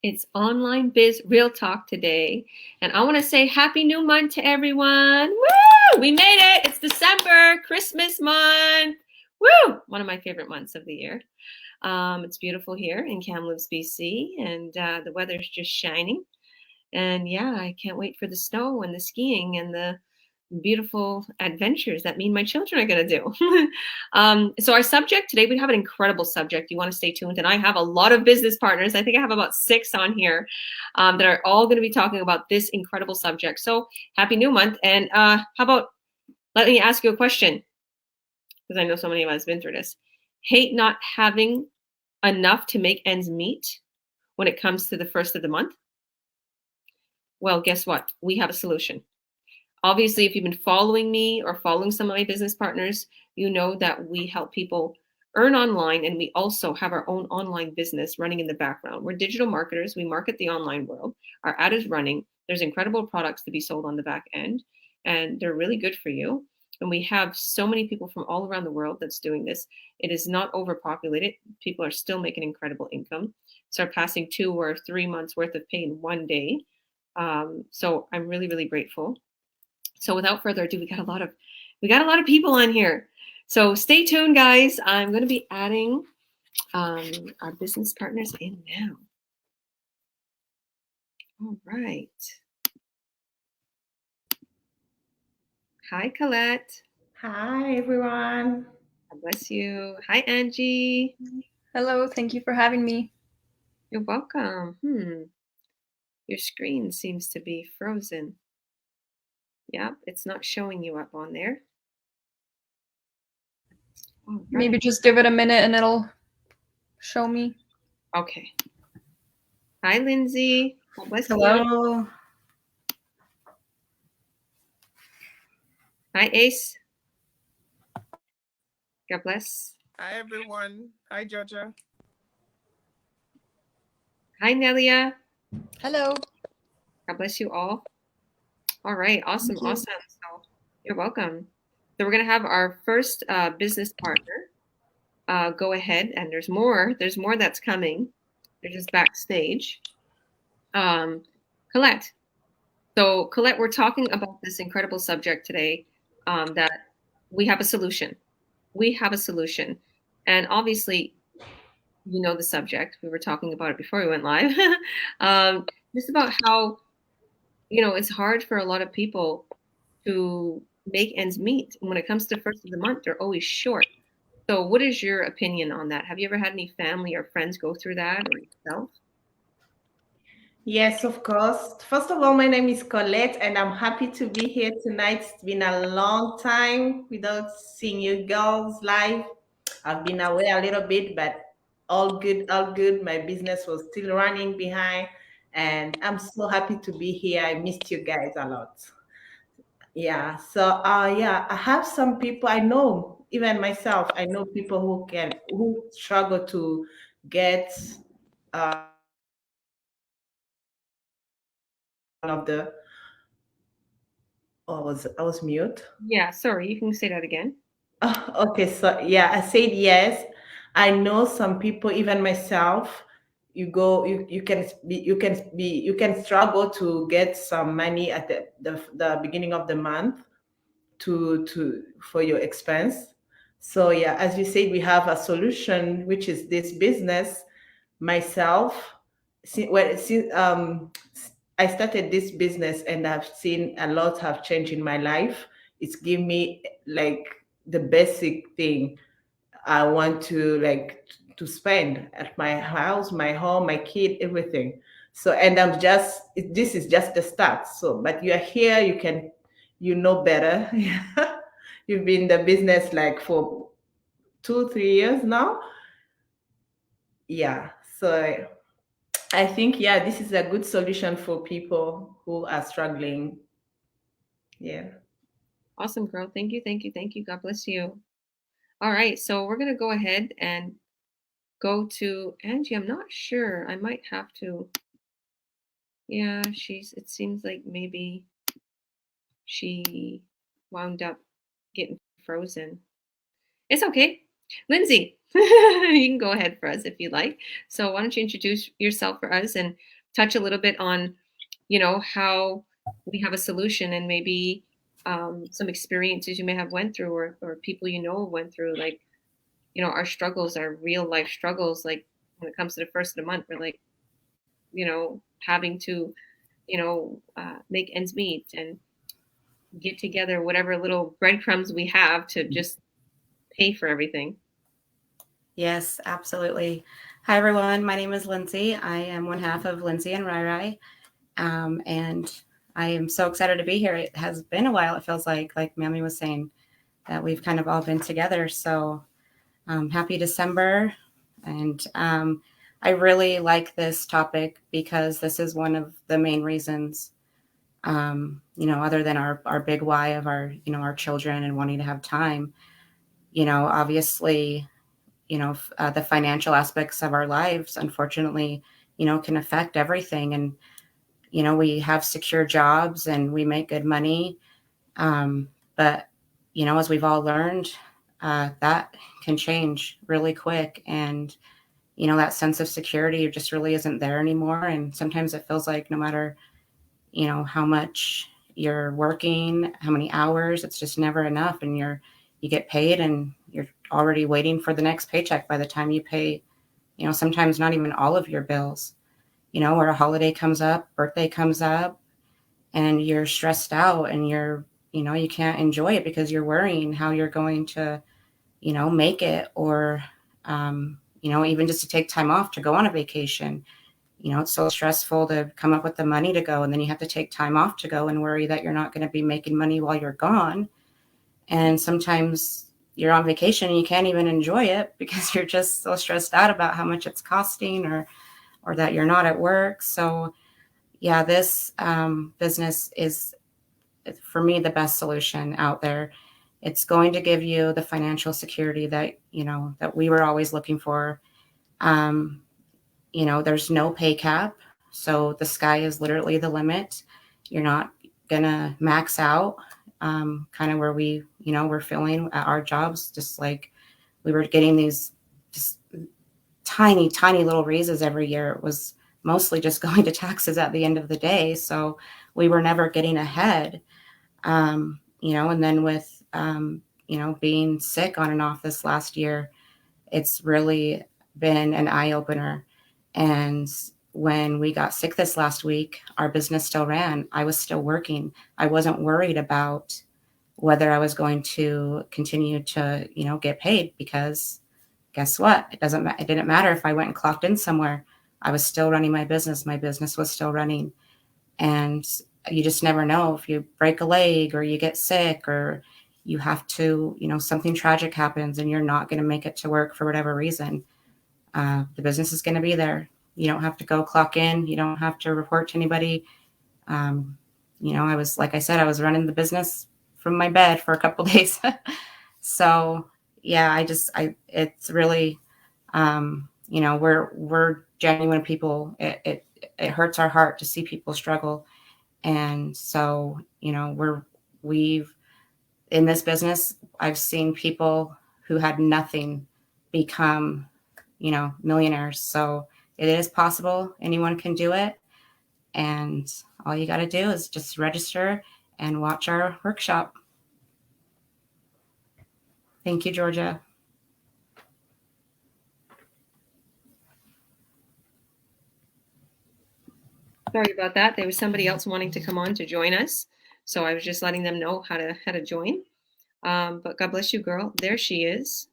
It's Online Biz Real Talk today. And I want to say Happy New Month to everyone. Woo! We made it. It's December, Christmas month. Woo! One of my favorite months of the year. It's beautiful here in Kamloops, BC, and the weather's just shining. And yeah, I can't wait for the snow and the skiing and the beautiful adventures that me and my children are going to do. So our subject today, we have an incredible subject. You want to stay tuned. And I have a lot of business partners. I think I have about 6 on here that are all going to be talking about this incredible subject. So happy new month. And how about let me ask you a question, because I know so many of us have been through this. Hate not having enough to make ends meet when it comes to the first of the month? Well, guess what? We have a solution. Obviously, if you've been following me or following some of my business partners, you know that we help people earn online, and we also have our own online business running in the background. We're digital marketers. We market the online world. Our ad is running. There's incredible products to be sold on the back end, and they're really good for you. And we have so many people from all around the world that's doing this. It is not overpopulated. People are still making incredible income, surpassing 2 or 3 months worth of pay in one day. So I'm really, really grateful. So without further ado, we got a lot of people on here. So stay tuned, guys. I'm going to be adding our business partners in now. All right. Hi, Colette. Hi, everyone. God bless you. Hi, Angie. Hello, thank you for having me. You're welcome. Your screen seems to be frozen. Yep, it's not showing you up on there. Right. Maybe just give it a minute and it'll show me. Okay. Hi, Lindsay. God bless Hello. you. Hi, Ace. God bless. Hi, everyone. Hi, Georgia. Hi, Nelia. Hello. God bless you all. All right. Awesome. Awesome. So you're welcome. So we're going to have our first business partner go ahead. And there's more. There's more that's coming. They're just backstage. Colette. So Colette, we're talking about this incredible subject today that we have a solution. We have a solution. And obviously, you know the subject. We were talking about it before we went live. Just about how, it's hard for a lot of people to make ends meet. When it comes to first of the month, they're always short. So what is your opinion on that? Have you ever had any family or friends go through that, or yourself? Yes, of course. First of all, my name is Colette, and I'm happy to be here tonight. It's been a long time without seeing you girls live. I've been away a little bit, but all good, all good. My business was still running behind, and I'm so happy to be here. I missed you guys a lot. Yeah. So, yeah, I have some people I know, even myself, I know people who struggle to get one of the. Oh, I was mute. Yeah, sorry, you can say that again. Oh, okay, so yeah, I said yes. I know some people, even myself. You can struggle to get some money at the beginning of the month to for your expense. So yeah, as you said, we have a solution, which is this business. Myself, since I started this business, and I've seen a lot have changed in my life. It's given me like the basic thing I want to to spend at my house, my home, my kid, everything. So, and this is just the start. So, but you are here, you know better. You've been in the business like for 2, 3 years now. Yeah. So I think, yeah, this is a good solution for people who are struggling. Yeah. Awesome, girl. Thank you, thank you, thank you. God bless you. All right, so we're going to go ahead and go to Angie. I'm not sure. I might have to. Yeah, it seems like maybe she wound up getting frozen. It's okay. Lindsay, You can go ahead for us if you like. So why don't you introduce yourself for us and touch a little bit on, how we have a solution and maybe some experiences you may have went through or people went through, like, our struggles, our real life struggles, like when it comes to the first of the month, we're like, having to, make ends meet and get together whatever little breadcrumbs we have to just pay for everything. Yes, absolutely. Hi, everyone. My name is Lindsay. I am one half of Lindsay and Rai Rai. And I am so excited to be here. It has been a while, it feels like Mammy was saying, that we've kind of all been together. So happy December. And I really like this topic because this is one of the main reasons, other than our big why of our children and wanting to have time, obviously, the financial aspects of our lives, unfortunately, can affect everything. And, we have secure jobs and we make good money. But, as we've all learned, that can change really quick. And, that sense of security just really isn't there anymore. And sometimes it feels like no matter, how much you're working, how many hours, it's just never enough. And you get paid and you're already waiting for the next paycheck by the time you pay, sometimes not even all of your bills, or a holiday comes up, birthday comes up, and you're stressed out and you can't enjoy it because you're worrying how you're going to, make it, or, even just to take time off to go on a vacation. It's so stressful to come up with the money to go, and then you have to take time off to go and worry that you're not going to be making money while you're gone. And sometimes you're on vacation and you can't even enjoy it because you're just so stressed out about how much it's costing, or that you're not at work. So yeah, this business is, for me, the best solution out there. It's going to give you the financial security that, that we were always looking for. There's no pay cap. So the sky is literally the limit. You're not going to max out, kind of where we're feeling at our jobs, just like we were getting these just tiny, tiny little raises every year. It was mostly just going to taxes at the end of the day. So we were never getting ahead, and then with, being sick on and off this last year, it's really been an eye opener. And when we got sick this last week, our business still ran. I was still working. I wasn't worried about whether I was going to continue to, get paid, because guess what? It didn't matter if I went and clocked in somewhere. I was still running my business. My business was still running. And you just never know, if you break a leg or you get sick or you have to, something tragic happens and you're not going to make it to work for whatever reason. The business is going to be there. You don't have to go clock in. You don't have to report to anybody. Like I said, I was running the business from my bed for a couple of days. So yeah, it's really, we're genuine people. It hurts our heart to see people struggle. And so, we've, in this business, I've seen people who had nothing become, millionaires. So it is possible. Anyone can do it. And all you got to do is just register and watch our workshop. Thank you, Georgia. Sorry about that. There was somebody else wanting to come on to join us, so I was just letting them know how to join. But God bless you, girl. There she is.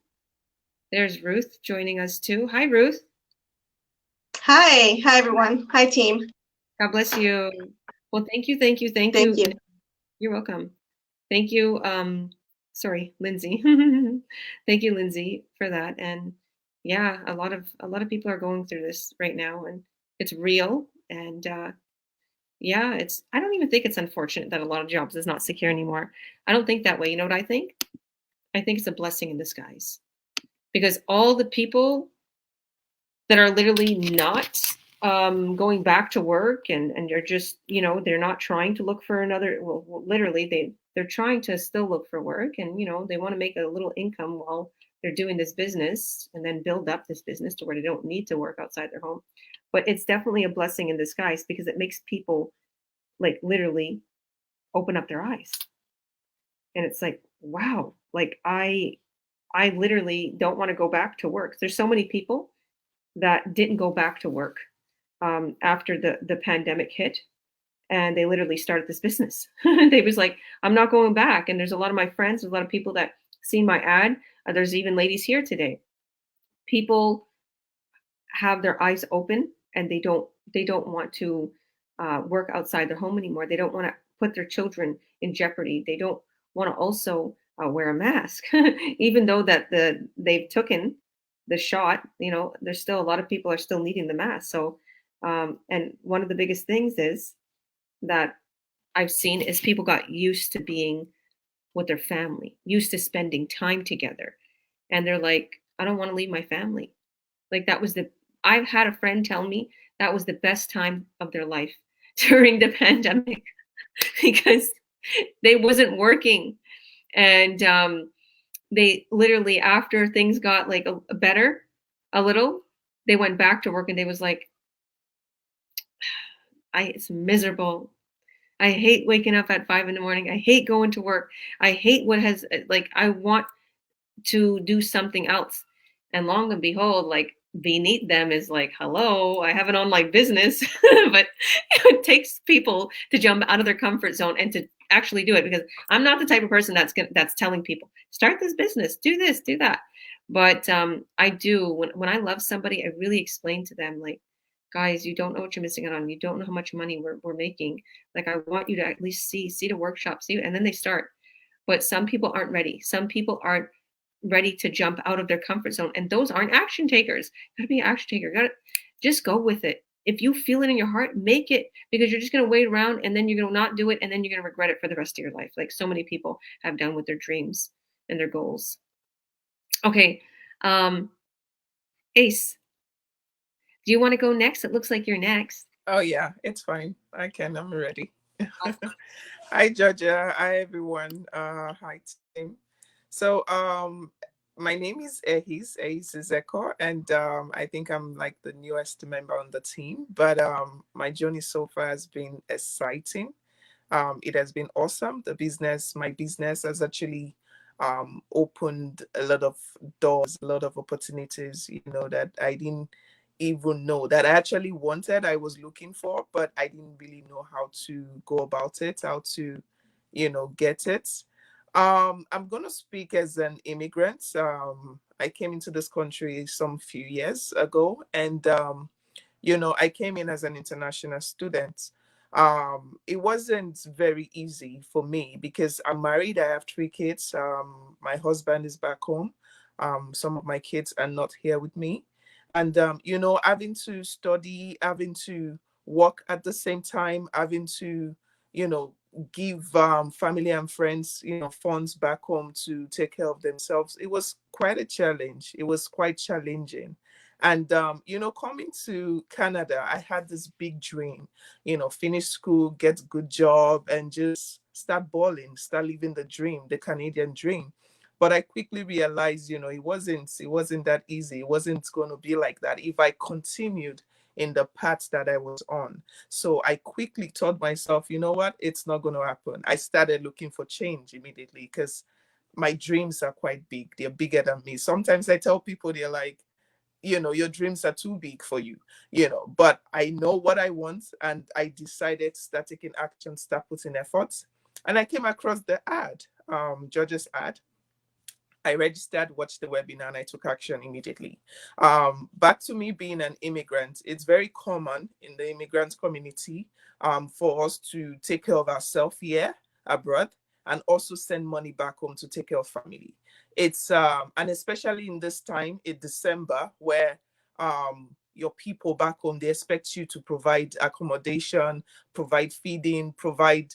There's Ruth joining us too. Hi, Ruth. Hi everyone. Hi team. God bless you. Well, thank you. Thank you. You're welcome. Thank you. Sorry, Lindsay. Thank you, Lindsay, for that. And yeah, a lot of people are going through this right now, and it's real. And yeah, I don't even think it's unfortunate that a lot of jobs is not secure anymore. I don't think that way. You know what I think? I think it's a blessing in disguise, because all the people that are literally not going back to work and they're just, they're not trying to look for another, well, literally they're trying to still look for work, and, they want to make a little income while they're doing this business and then build up this business to where they don't need to work outside their home. But it's definitely a blessing in disguise because it makes people like literally open up their eyes. And it's like, wow, like I literally don't want to go back to work. There's so many people that didn't go back to work after the pandemic hit, and they literally started this business. They was like, I'm not going back. And there's a lot of my friends, there's a lot of people that seen my ad. There's even ladies here today. People have their eyes open, and they don't want to work outside their home anymore. They don't want to put their children in jeopardy. They don't want to also wear a mask, even though that they've taken the shot. There's still a lot of people are still needing the mask. So, and one of the biggest things is that I've seen is people got used to being with their family, used to spending time together, and they're like, I don't want to leave my family. Like I've had a friend tell me that was the best time of their life during the pandemic because they wasn't working. And they literally, after things got like better a little, they went back to work and they was like, it's miserable. I hate waking up at 5 a.m. I hate going to work. I hate I want to do something else. And long and behold, like beneath them is like, hello, I have an online business. But it takes people to jump out of their comfort zone and to actually do it, because I'm not the type of person that's telling people, start this business, do this, do that. But I do, when I love somebody, I really explain to them, like, guys, you don't know what you're missing out on. You don't know how much money we're making. Like, I want you to at least see the workshop, and then they start. But some people aren't ready. Some people aren't ready to jump out of their comfort zone. And those aren't action takers. You gotta be an action taker. You gotta just go with it. If you feel it in your heart, make it, because you're just gonna wait around and then you're gonna not do it and then you're gonna regret it for the rest of your life. Like so many people have done with their dreams and their goals. Okay. Ace, do you want to go next? It looks like you're next. Oh yeah, it's fine. I'm ready. Hi Georgia. Hi everyone. Hi team. So my name is Ehis Ezeko, and I think I'm like the newest member on the team. But my journey so far has been exciting. It has been awesome. My business has actually opened a lot of doors, a lot of opportunities, that I didn't even know that I actually wanted, I was looking for, but I didn't really know how to go about it, how to, get it. I'm going to speak as an immigrant. I came into this country some few years ago, and I came in as an international student. It wasn't very easy for me because I'm married. I have 3 kids. My husband is back home. Some of my kids are not here with me. And, having to study, having to work at the same time, having to, give family and friends, funds back home to take care of themselves. It was quite a challenge. It was quite challenging. And, coming to Canada, I had this big dream, finish school, get a good job, and just start balling, start living the dream, the Canadian dream. But I quickly realized, it wasn't that easy. It wasn't going to be like that if I continued in the path that I was on. So I quickly told myself, you know what, it's not going to happen. I started looking for change immediately because my dreams are quite big. They're bigger than me. Sometimes I tell people, they're like, your dreams are too big for you, but I know what I want, and I decided to start taking action, start putting efforts. And I came across the ad, George's ad. I registered, watched the webinar, and I took action immediately. Back to me being an immigrant, it's very common in the immigrant community for us to take care of ourselves here abroad and also send money back home to take care of family. It's and especially in this time in December, where your people back home, they expect you to provide accommodation, provide feeding, provide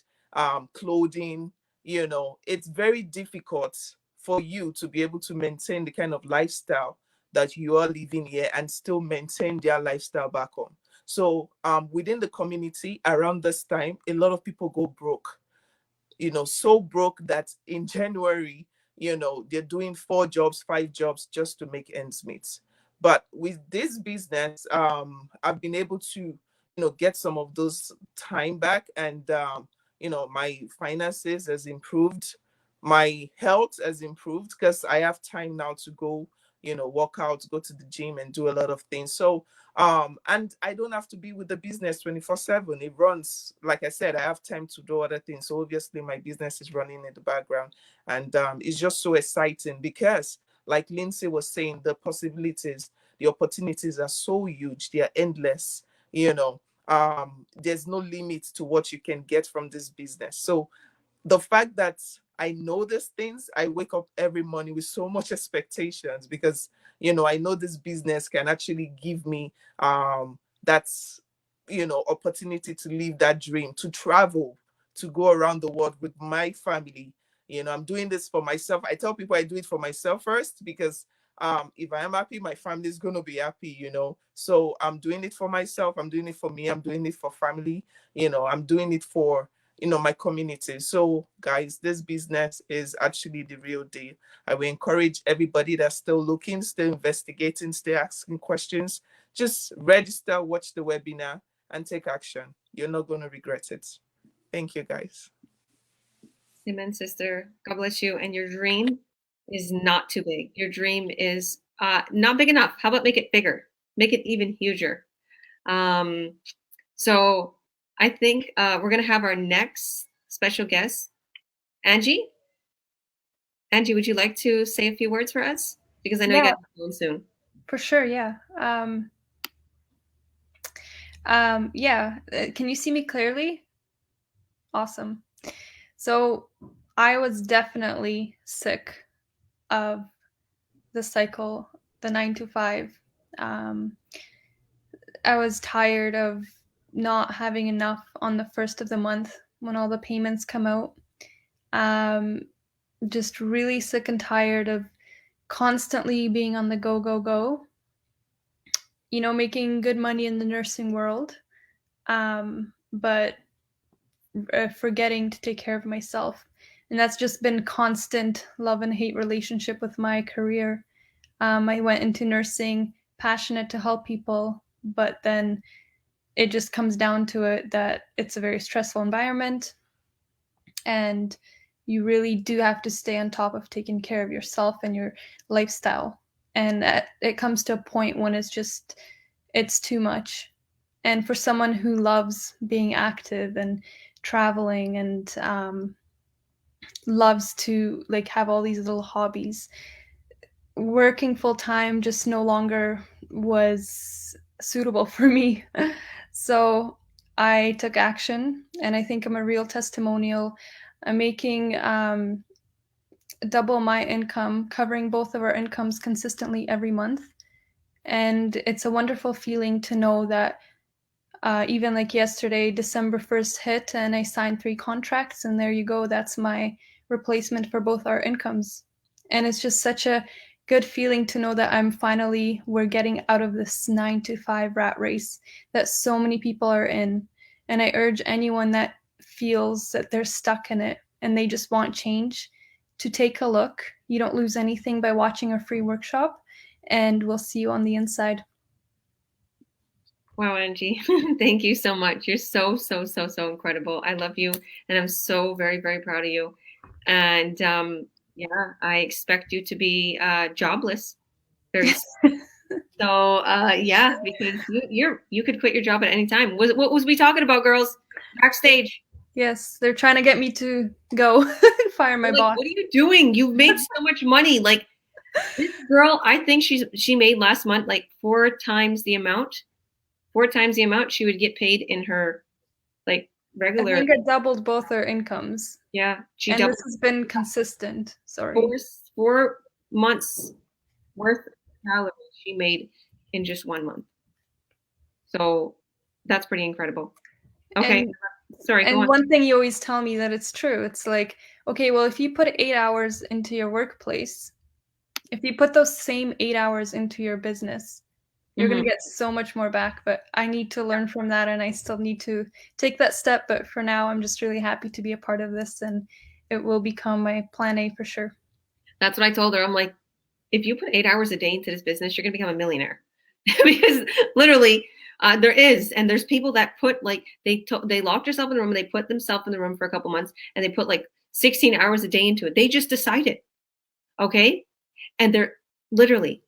clothing. It's very difficult for you to be able to maintain the kind of lifestyle that you are living here and still maintain their lifestyle back home. So within the community around this time, a lot of people go broke, so broke that in January, they're doing 4 jobs, 5 jobs just to make ends meet. But with this business, I've been able to, get some of those time back, and my finances has improved, my health has improved because I have time now to go, work out, go to the gym, and do a lot of things. So and I don't have to be with the business 24/7. It runs, like I said, I have time to do other things. So obviously my business is running in the background, and it's just so exciting because, like Lindsay was saying, the possibilities, the opportunities are so huge, they are endless. There's no limit to what you can get from this business. So the fact that I know these things, I wake up every morning with so much expectations because I know this business can actually give me that opportunity to live that dream, to travel, to go around the world with my family. I'm doing this for myself. I tell people I do it for myself first because if I am happy, my family is going to be happy. So I'm doing it for myself. I'm doing it for me. I'm doing it for family. I'm doing it for my community. So guys, this business is actually the real deal. I will encourage everybody that's still looking, still investigating, still asking questions, just register, watch the webinar, and take action. You're not going to regret it. Thank you, guys. Amen, sister. God bless you. And your dream is not too big. Your dream is not big enough. How about make it bigger? Make it even huger. So I think we're going to have our next special guest, Angie. Angie, would you like to say a few words for us? Because I know you got to go soon. For sure, yeah. Yeah. Can you see me clearly? Awesome. So I was definitely sick of the cycle, the 9 to 5. I was tired of not having enough on the first of the month when all the payments come out. Just really sick and tired of constantly being on the go, go, go. Making good money in the nursing world, but forgetting to take care of myself. And that's just been constant love and hate relationship with my career. I went into nursing passionate to help people, but then it just comes down to it that it's a very stressful environment, and you really do have to stay on top of taking care of yourself and your lifestyle. And it comes to a point when it's too much. And for someone who loves being active and traveling and loves to have all these little hobbies, working full time just no longer was suitable for me. So I took action, and I think I'm a real testimonial. I'm making double my income, covering both of our incomes consistently every month. And it's a wonderful feeling to know that even yesterday, December 1st hit, and I signed 3 contracts, and there you go. That's my replacement for both our incomes. And it's just such a good feeling to know that we're getting out of this 9 to 5 rat race that so many people are in. And I urge anyone that feels that they're stuck in it and they just want change to take a look. You don't lose anything by watching a free workshop, and we'll see you on the inside. Wow, Angie, thank you so much. You're so, so, so, so incredible. I love you, and I'm so very, very proud of you. And yeah, I expect you to be jobless very soon. So yeah, because you could quit your job at any time. What was we talking about, girls? Backstage. Yes, they're trying to get me to go fire my boss. What are you doing? You've made so much money. This girl, I think she made last month 4 times the amount. 4 times the amount she would get paid in her regular. I think it doubled both our incomes. Yeah, and doubled. This has been consistent. Sorry, 4 months worth of salary she made in just 1 month. So that's pretty incredible. Okay, sorry. And one thing you always tell me that it's true. It's okay, well, if you put 8 hours into your workplace, if you put those same 8 hours into your business, you're going to get so much more back. But I need to learn from that, and I still need to take that step. But for now, I'm just really happy to be a part of this, and it will become my plan A for sure. That's what I told her. I'm like, if you put 8 hours a day into this business, you're going to become a millionaire. Because literally, there's people that put like they locked themselves in the room and they put themselves in the room for a couple months and they put like 16 hours a day into it. They just decided, okay, and they're literally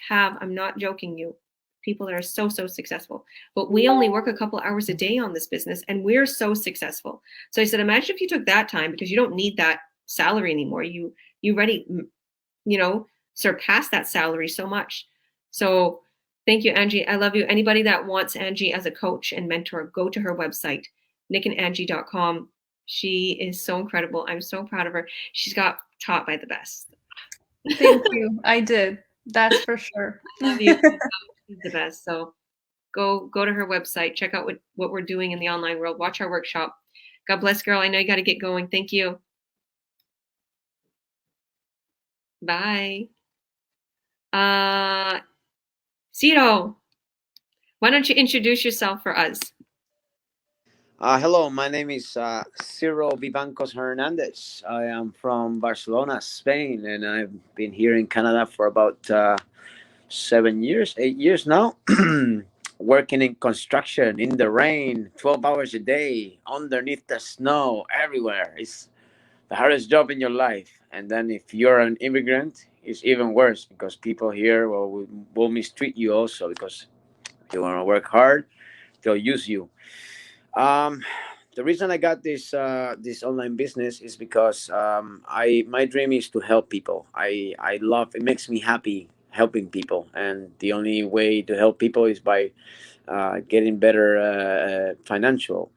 I'm not joking you, people that are so successful, but we only work a couple hours a day on this business and we're so successful. So I said, imagine if you took that time, because you don't need that salary anymore. You already, surpass that salary so much. So thank you, Angie. I love you. Anybody that wants Angie as a coach and mentor, go to her website, nickandangie.com. She is so incredible. I'm so proud of her. She's got taught by the best. Thank you. I did. That's for sure. I love you. She's the best. So go to her website, check out what we're doing in the online world, watch our workshop. God bless, girl. I know you got to get going. Thank you. Bye. Ciro, why don't you introduce yourself for us? Hello, my name is Ciro Vivancos Hernandez. I am from Barcelona, Spain, and I've been here in Canada for about 7 years, 8 years now, working in construction, in the rain, 12 hours a day, underneath the snow, everywhere. It's the hardest job in your life. And then if you're an immigrant, it's even worse because people here will mistreat you also because you want to work hard, they'll use you. Um, the reason I got this online business is because I my dream is to help people. I love it, makes me happy helping people, and the only way to help people is by getting better financial,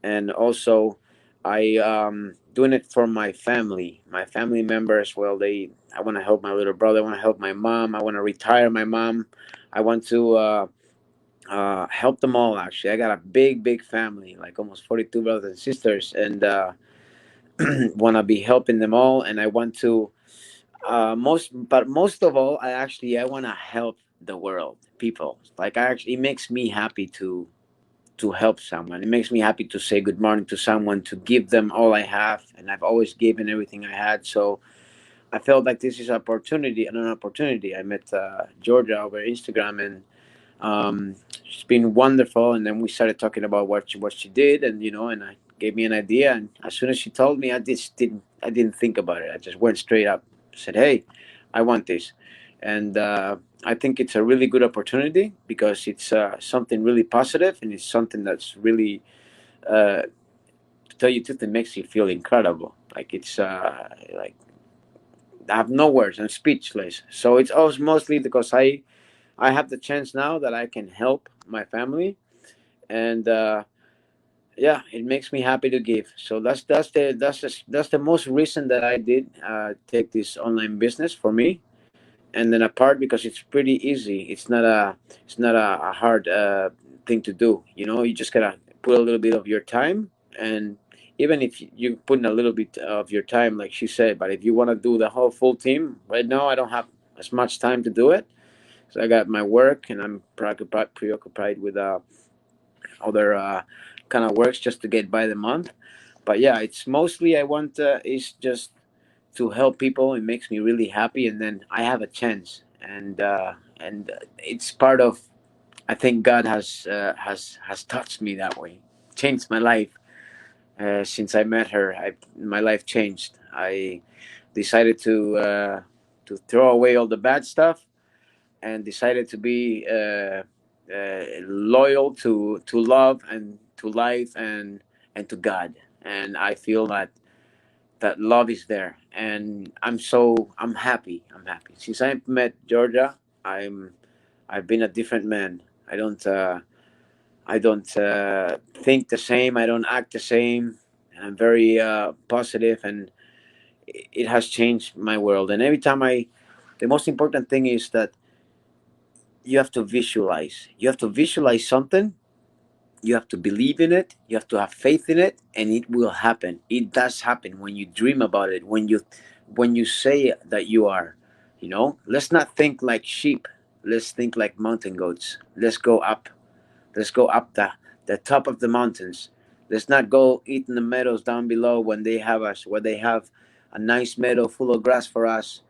and also I doing it for my family members. Well, I want to help my little brother. I want to help my mom. I want to retire my mom. I want to. Help them all. Actually, I got a big family, like almost 42 brothers and sisters, and want to be helping them all. And I want to most of all, I want to help the world, people. Like it makes me happy to help someone. It makes me happy to say good morning to someone, to give them all I have, and I've always given everything I had. So I felt like this is an opportunity. I met Georgia over Instagram, and she's been wonderful. And then we started talking about what she did, and and I gave me an idea. And as soon as she told me, I didn't think about it. I just went straight up, said, "Hey, I want this," and I think it's a really good opportunity because it's something really positive, and it's something that's really, to tell you the truth, it makes you feel incredible. Like it's like I have no words. I'm speechless. So it's also mostly because I have the chance now that I can help my family, and yeah, it makes me happy to give. So that's the most recent that I did take this online business for me, and then apart because it's pretty easy. It's not a hard thing to do. You just gotta put a little bit of your time, and even if you put in a little bit of your time, like she said, but if you want to do the whole full team, right now I don't have as much time to do it. So I got my work, and I'm preoccupied with other kind of works just to get by the month. But yeah, it's mostly I want is just to help people. It makes me really happy, and then I have a chance, and it's part of. I think God has touched me that way, changed my life since I met her. My life changed. I decided to throw away all the bad stuff and decided to be loyal to love and to life and to God. And I feel that love is there, and I'm happy. I'm happy since I met Georgia. I've been a different man. I don't think the same. I don't act the same. I'm very positive, and it has changed my world. And every time the most important thing is that you have to visualize. You have to visualize something. You have to believe in it. You have to have faith in it, and it will happen. It does happen when you dream about it. When you say that you are. Let's not think like sheep. Let's think like mountain goats. Let's go up. Let's go up the top of the mountains. Let's not go eat in the meadows down below when they have us, where they have a nice meadow full of grass for us.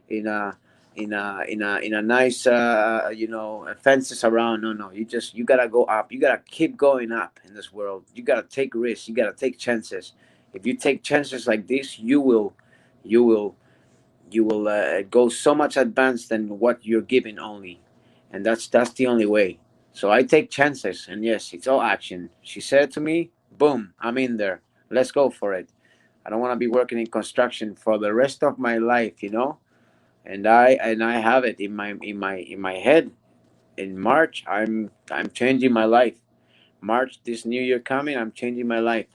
in a nice fences around. No, you gotta go up. You gotta keep going up in this world. You gotta take risks. You gotta take chances. If you take chances like this, you will go so much advanced than what you're giving only, and that's the only way. So I take chances, and yes, it's all action. She said to me, boom, I'm in there. Let's go for it. I don't want to be working in construction for the rest of my life, and I have it in my head. In March, I'm changing my life. March, this new year coming, I'm changing my life,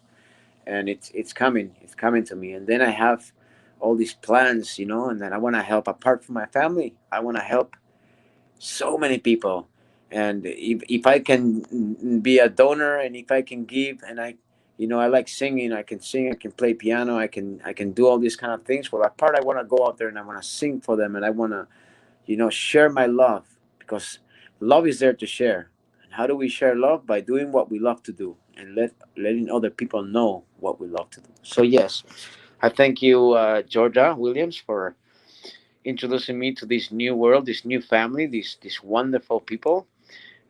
and it's coming to me. And then I have all these plans, and then I want to help. Apart from my family, I want to help so many people. And if I can be a donor, and if I can give, and I like singing. I can sing, I can play piano, I can do all these kind of things. Well, apart, I want to go out there and I want to sing for them, and I want to share my love, because love is there to share. And how do we share love? By doing what we love to do, and letting other people know what we love to do. So yes, I thank you, Georgia Williams, for introducing me to this new world, this new family, these wonderful people.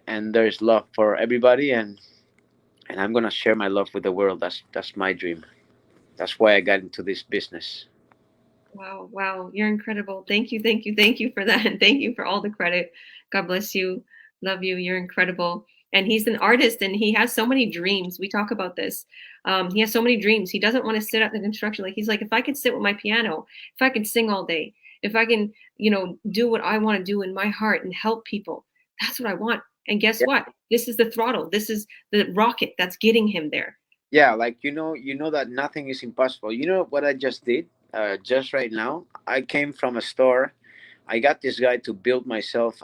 And there's love for everybody, and I'm gonna share my love with the world. That's my dream. That's why I got into this business. Wow, wow, you're incredible. Thank you, thank you, thank you for that. And thank you for all the credit. God bless you. Love you. You're incredible. And he's an artist and he has so many dreams. We talk about this. He has so many dreams. He doesn't want to sit at the construction. Like he's like, if I could sit with my piano, if I could sing all day, if I can, do what I want to do in my heart and help people, that's what I want. And guess Yeah. what? This is the throttle. This is the rocket that's getting him there. Yeah, like that nothing is impossible. You know what I just did? Just right now, I came from a store. I got this guy to build myself,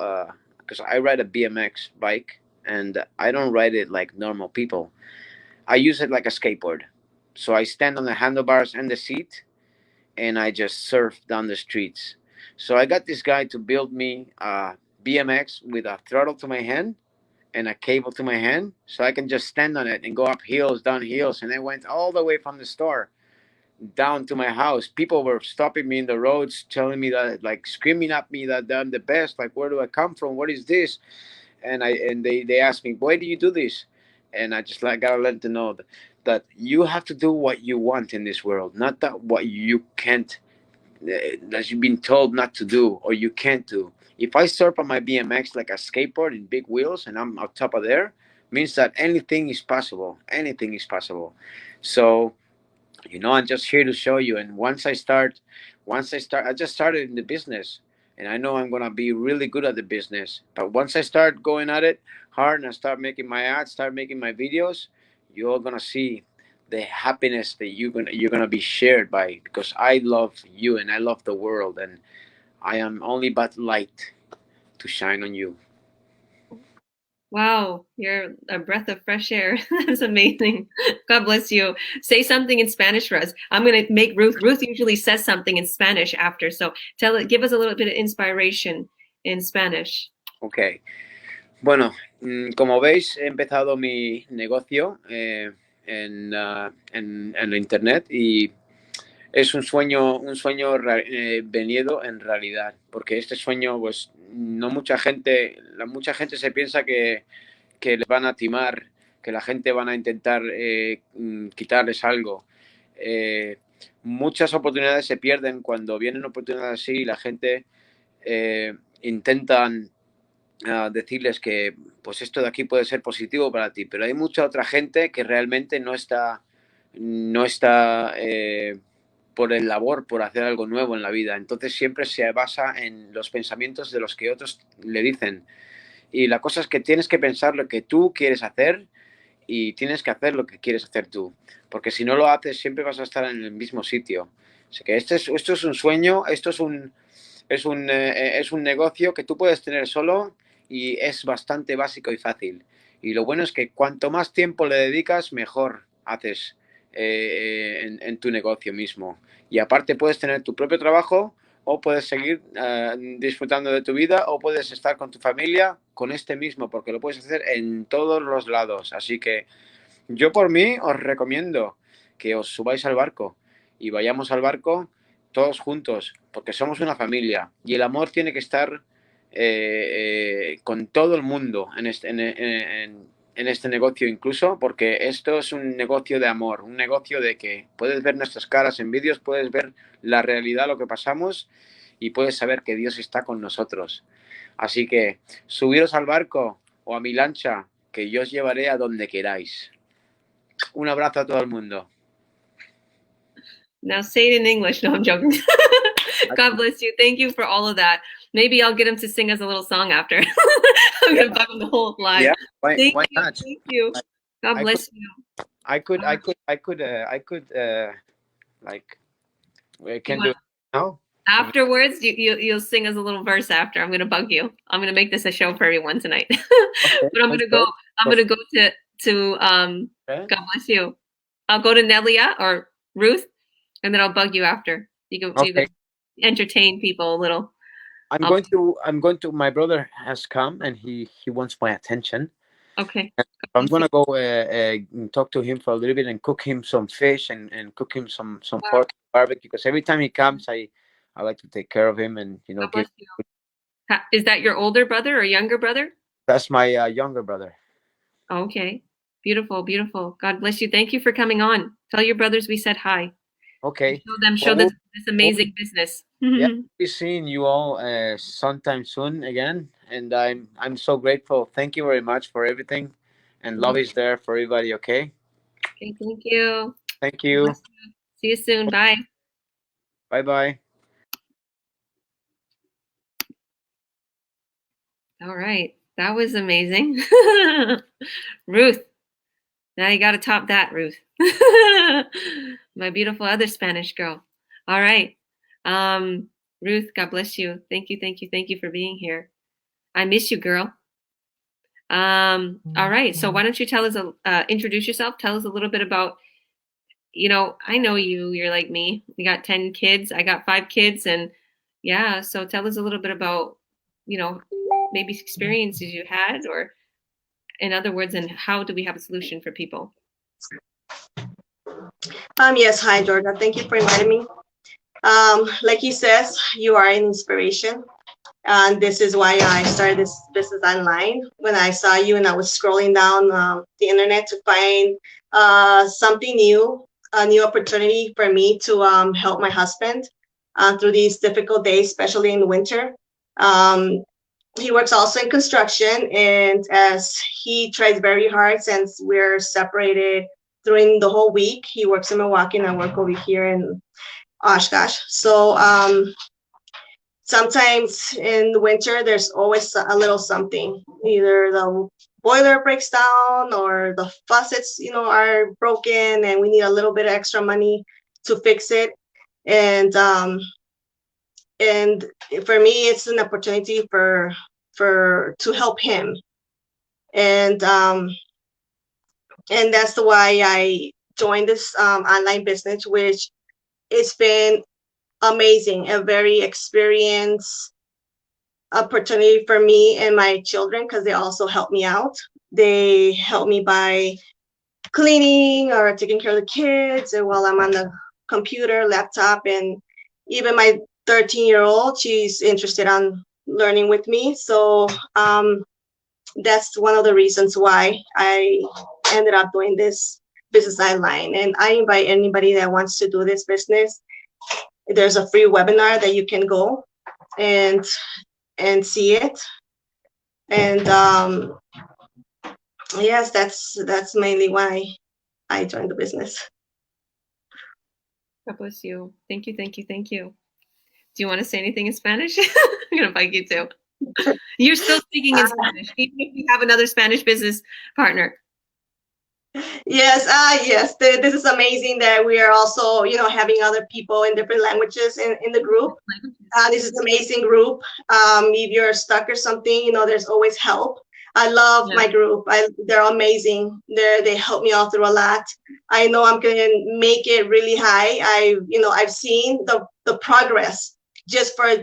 because I ride a BMX bike, and I don't ride it like normal people. I use it like a skateboard. So I stand on the handlebars and the seat, and I just surf down the streets. So I got this guy to build me a BMX with a throttle to my hand and a cable to my hand, so I can just stand on it and go up hills, down hills. And I went all the way from the store down to my house. People were stopping me in the roads, telling me that, like screaming at me that I'm the best. Like, where do I come from? What is this? And they asked me, why do you do this? And I just like gotta let them know that you have to do what you want in this world, not that what you can't, that you've been told not to do or you can't do. If I surf on my BMX like a skateboard in big wheels and I'm on top of there, means that anything is possible. Anything is possible. So I'm just here to show you. And once I start, I just started in the business, and I know I'm gonna be really good at the business. But once I start going at it hard and I start making my ads, start making my videos, you're gonna see the happiness that you're gonna be shared by, because I love you and I love the world, and I am only but light to shine on you. Wow, you're a breath of fresh air. That's amazing. God bless you. Say something in Spanish for us. I'm going to make Ruth. Ruth usually says something in Spanish after. So give us a little bit of inspiration in Spanish. Okay. Bueno, como veis, he empezado mi negocio en la internet, y es un sueño venido en realidad, porque este sueño, pues, no mucha gente se piensa que les van a timar, que la gente van a intentar quitarles algo. Muchas oportunidades se pierden cuando vienen oportunidades así y la gente intentan decirles que pues esto de aquí puede ser positivo para ti, pero hay mucha otra gente que realmente no está por el labor, por hacer algo nuevo en la vida. Entonces siempre se basa en los pensamientos de los que otros le dicen. Y la cosa es que tienes que pensar lo que tú quieres hacer y tienes que hacer lo que quieres hacer tú. Porque si no lo haces, siempre vas a estar en el mismo sitio. Así que esto es un sueño, esto es un negocio que tú puedes tener solo y es bastante básico y fácil. Y lo bueno es que cuanto más tiempo le dedicas, mejor haces en tu negocio mismo. Y aparte puedes tener tu propio trabajo, o puedes seguir disfrutando de tu vida, o puedes estar con tu familia con este mismo, porque lo puedes hacer en todos los lados. Así que yo por mí os recomiendo que os subáis al barco y vayamos al barco todos juntos, porque somos una familia y el amor tiene que estar con todo el mundo en este negocio incluso, porque esto es un negocio de amor, un negocio de que puedes ver nuestras caras en vídeos, puedes ver la realidad, lo que pasamos y puedes saber que Dios está con nosotros. Así que subiros al barco o a mi lancha, que yo os llevaré a donde queráis. Un abrazo a todo el mundo. Now say it in English. No, I'm joking. God bless you. Thank you for all of that. Maybe I'll get him to sing us a little song after. I'm gonna bug him the whole live. Yeah, why Thank you. not? Thank you. God bless you. I could like we can do it now. Afterwards, you'll sing us a little verse after. I'm gonna bug you. I'm gonna make this a show for everyone tonight. Okay, But I'm gonna go to okay. God bless you. I'll go to Nelia or Ruth, and then I'll bug you after. You can entertain people a little. I'm going to my brother has come and he wants my attention. Okay. I'm gonna go talk to him for a little bit and cook him some fish and cook him some pork barbecue, because every time he comes I like to take care of him and God bless you. Is that your older brother or younger brother? That's my younger brother. Okay. Beautiful, beautiful. God bless you. Thank you for coming on. Tell your brothers we said hi. Okay. Show them this amazing business. Yeah, we'll be seeing you all sometime soon again, and I'm so grateful. Thank you very much for everything, and love is there for everybody. Okay. Okay. Thank you. Thank you. See you soon. Bye. Bye bye. All right. That was amazing. Ruth. Now you got to top that, Ruth. My beautiful other Spanish girl. All right. Ruth, God bless you. Thank you, thank you, thank you for being here. I miss you, girl. All right. So why don't you tell us, introduce yourself. Tell us a little bit about, I know you're like me. You got 10 kids. I got 5 kids. And yeah, so tell us a little bit about, maybe experiences you had, or in other words, and how do we have a solution for people? Yes, hi, Georgia. Thank you for inviting me. Like he says, you are an inspiration. And this is why I started this business online. When I saw you and I was scrolling down the internet to find something new, a new opportunity for me to help my husband through these difficult days, especially in the winter. He works also in construction, and as he tries very hard, since we're separated during the whole week, he works in Milwaukee and I work over here in Oshkosh. So sometimes in the winter, there's always a little something. Either the boiler breaks down or the faucets, are broken, and we need a little bit of extra money to fix it. And for me, it's an opportunity to help him. And that's why I joined this online business, which it's been amazing, a very experienced opportunity for me and my children, because they also help me out. They help me by cleaning or taking care of the kids, and while I'm on the computer, laptop, and even my 13-year-old, she's interested on learning with me. So that's one of the reasons why I ended up doing this business online. And I invite anybody that wants to do this business. There's a free webinar that you can go and see it. And yes, that's mainly why I joined the business. God bless you. Thank you, thank you, thank you. Do you want to say anything in Spanish? I'm gonna bug you too. You're still speaking in Spanish, even if you have another Spanish business partner. Yes, yes. This is amazing that we are also, having other people in different languages in the group. This is an amazing group. If you're stuck or something, there's always help. I love my group. They're amazing. They help me all through a lot. I know I'm gonna make it really high. I've seen the progress just for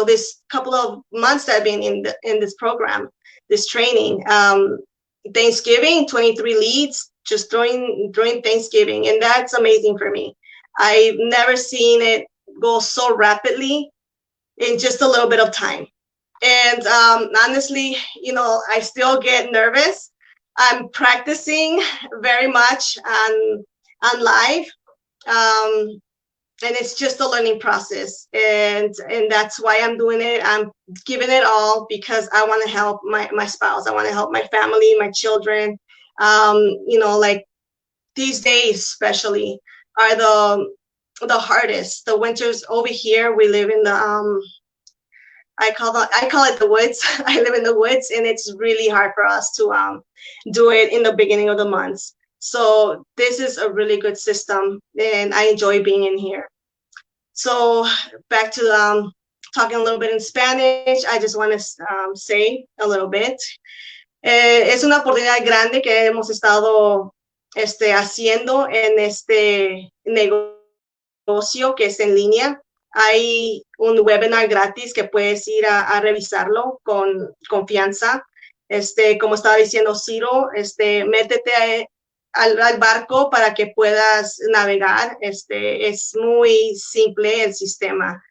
this couple of months that I've been in this program, this training. Thanksgiving, 23 leads just during Thanksgiving, and that's amazing for me. I've never seen it go so rapidly in just a little bit of time. And honestly, I still get nervous. I'm practicing very much on live. Um, and it's just a learning process, and that's why I'm doing it. I'm giving it all because I want to help my spouse. I want to help my family, my children. Like these days especially are the hardest. The winters over here, we live in the I call it the woods. I live in the woods, and it's really hard for us to do it in the beginning of the months. So this is a really good system, and I enjoy being in here. So back to talking a little bit in Spanish, I just want to say a little bit. Es una oportunidad grande que hemos estado haciendo en este negocio que es en línea. Hay un webinar gratis que puedes ir a revisarlo con confianza. Como estaba diciendo Ciro, métete al barco para que puedas navegar. Es muy simple el sistema.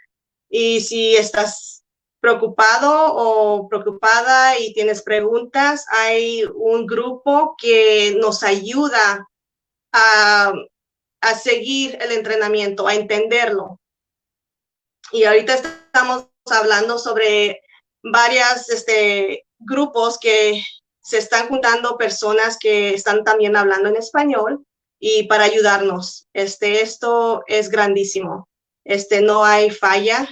Y si estás preocupado o preocupada y tienes preguntas, hay un grupo que nos ayuda a seguir el entrenamiento, a entenderlo. Y ahorita estamos hablando sobre varios grupos que se están juntando, personas que están también hablando en español y para ayudarnos. Esto es grandísimo. No hay falla.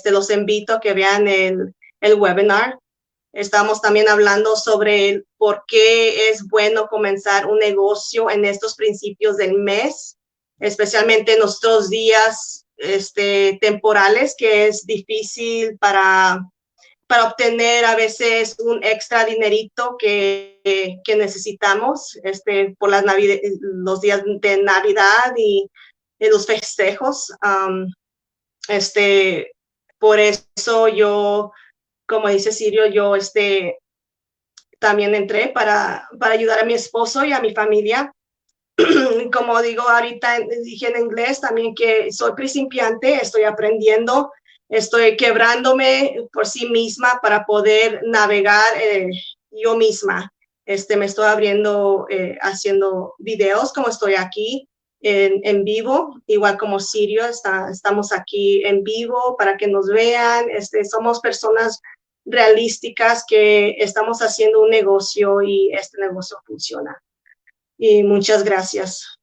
Los invito a que vean el webinar. Estamos también hablando sobre por qué es bueno comenzar un negocio en estos principios del mes, especialmente en nuestros días temporales, que es difícil para obtener a veces un extra dinerito que necesitamos por los días de Navidad y los festejos. Por eso yo, como dice Sirio, yo también entré para ayudar a mi esposo y a mi familia. Como digo ahorita, dije en inglés también que soy principiante, estoy aprendiendo, estoy quebrándome por sí misma para poder navegar yo misma. Me estoy abriendo, haciendo videos como estoy aquí en vivo, igual como Sirio, estamos aquí en vivo para que nos vean. Somos personas realísticas que estamos haciendo un negocio y este negocio funciona. Y muchas gracias.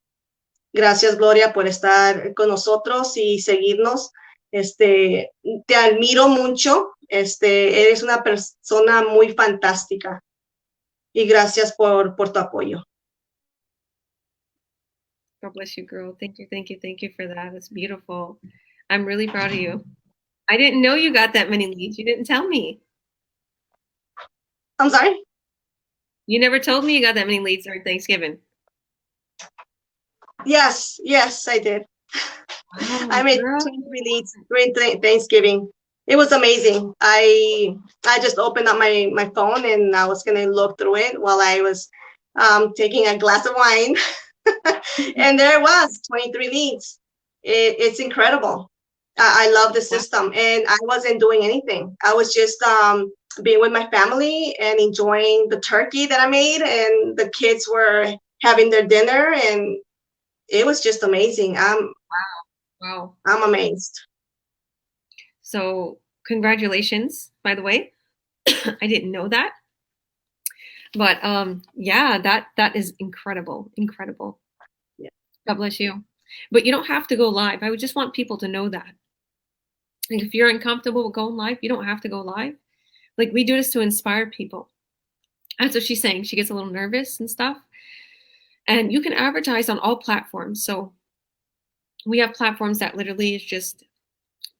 Gracias, Gloria, por estar con nosotros y seguirnos. Te admiro mucho. Eres una persona muy fantástica. Y gracias por tu apoyo. God bless you, girl. Thank you for that. That's beautiful. I'm really proud of you. I didn't know you got that many leads. You didn't tell me. I'm sorry? You never told me you got that many leads during Thanksgiving. Yes, I did. Oh, I made 23 leads during Thanksgiving. It was amazing. I just opened up my phone and I was going to look through it while I was taking a glass of wine. And there it was, 23 leads. It's incredible. I love the system, and I wasn't doing anything. I was just being with my family and enjoying the turkey that I made, and the kids were having their dinner, and it was just amazing. Wow. I'm amazed. So congratulations, by the way. I didn't know that. But yeah, that is incredible. Yeah. God bless you. But you don't have to go live. I would just want people to know that. Like if you're uncomfortable with going live, you don't have to go live. Like we do this to inspire people. That's what she's saying. She gets a little nervous and stuff. And you can advertise on all platforms. So we have platforms that literally is just